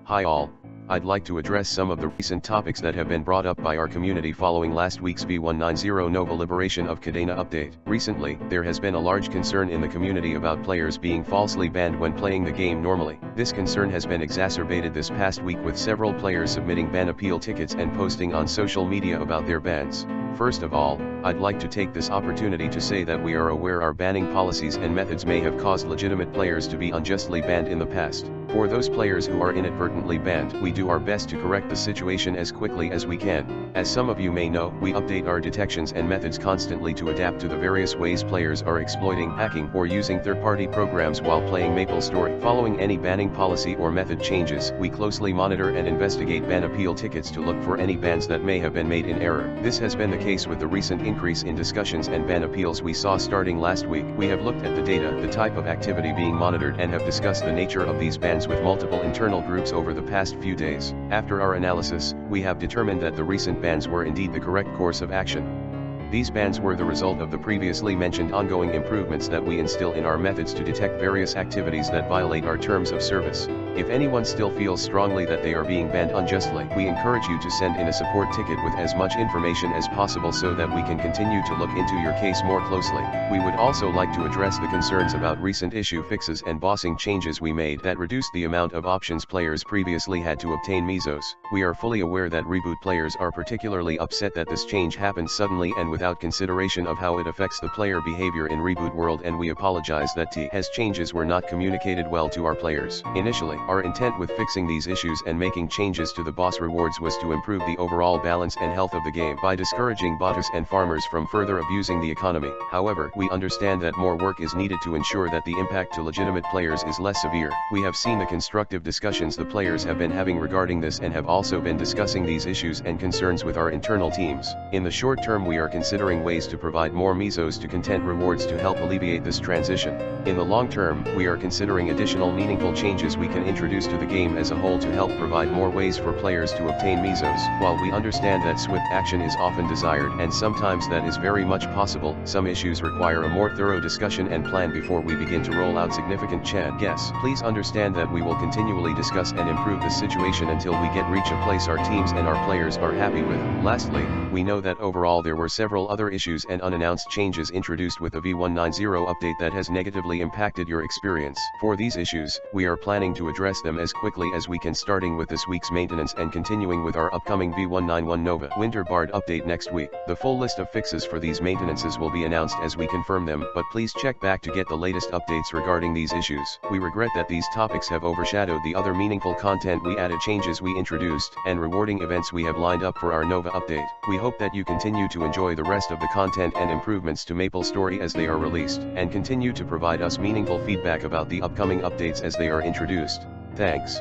Hi all, I'd like to address some of the recent topics that have been brought up by our community following last week's V190 Nova Liberation of Cadena update. Recently, there has been a large concern in the community about players being falsely banned when playing the game normally. This concern has been exacerbated this past week with several players submitting ban appeal tickets and posting on social media about their bans. First of all, I'd like to take this opportunity to say that we are aware our banning policies and methods may have caused legitimate players to be unjustly banned in the past. For those players who are inadvertently banned, we do our best to correct the situation as quickly as we can. As some of you may know, we update our detections and methods constantly to adapt to the various ways players are exploiting, hacking, or using third-party programs while playing MapleStory. Following any banning policy or method changes, we closely monitor and investigate ban appeal tickets to look for any bans that may have been made in error. This has been the case with the recent increase in discussions and ban appeals we saw starting last week. We have looked at the data, the type of activity being monitored, and have discussed the nature of these bans with multiple internal groups over the past few days. After our analysis, we have determined that the recent bans were indeed the correct course of action. These bans were the result of the previously mentioned ongoing improvements that we instill in our methods to detect various activities that violate our terms of service. If anyone still feels strongly that they are being banned unjustly, we encourage you to send in a support ticket with as much information as possible so that we can continue to look into your case more closely. We would also like to address the concerns about recent issue fixes and bossing changes we made that reduced the amount of options players previously had to obtain Mesos. We are fully aware that reboot players are particularly upset that this change happened suddenly and without consideration of how it affects the player behavior in Reboot World, and we apologize that as changes were not communicated well to our players. Initially, our intent with fixing these issues and making changes to the boss rewards was to improve the overall balance and health of the game by discouraging botters and farmers from further abusing the economy. However, we understand that more work is needed to ensure that the impact to legitimate players is less severe. We have seen the constructive discussions the players have been having regarding this and have also been discussing these issues and concerns with our internal teams. In the short term, we are considering ways to provide more Mesos to content rewards to help alleviate this transition. In the long term, we are considering additional meaningful changes we can introduce to the game as a whole to help provide more ways for players to obtain Mesos. While we understand that swift action is often desired and sometimes that is very much possible, some issues require a more thorough discussion and plan before we begin to roll out significant changes. Please understand that we will continually discuss and improve the situation until we reach a place our teams and our players are happy with. Lastly, we know that overall there were several other issues and unannounced changes introduced with the V190 update that has negatively impacted your experience. For these issues, we are planning to address them as quickly as we can, starting with this week's maintenance and continuing with our upcoming V191 Nova Winter Bard update next week. The full list of fixes for these maintenances will be announced as we confirm them, but please check back to get the latest updates regarding these issues. We regret that these topics have overshadowed the other meaningful content we added, changes we introduced, and rewarding events we have lined up for our Nova update. We hope that you continue to enjoy the rest of the content and improvements to MapleStory as they are released, and continue to provide us meaningful feedback about the upcoming updates as they are introduced. Thanks.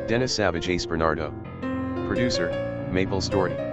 Dennis Savage Ace Bernardo. Producer, MapleStory.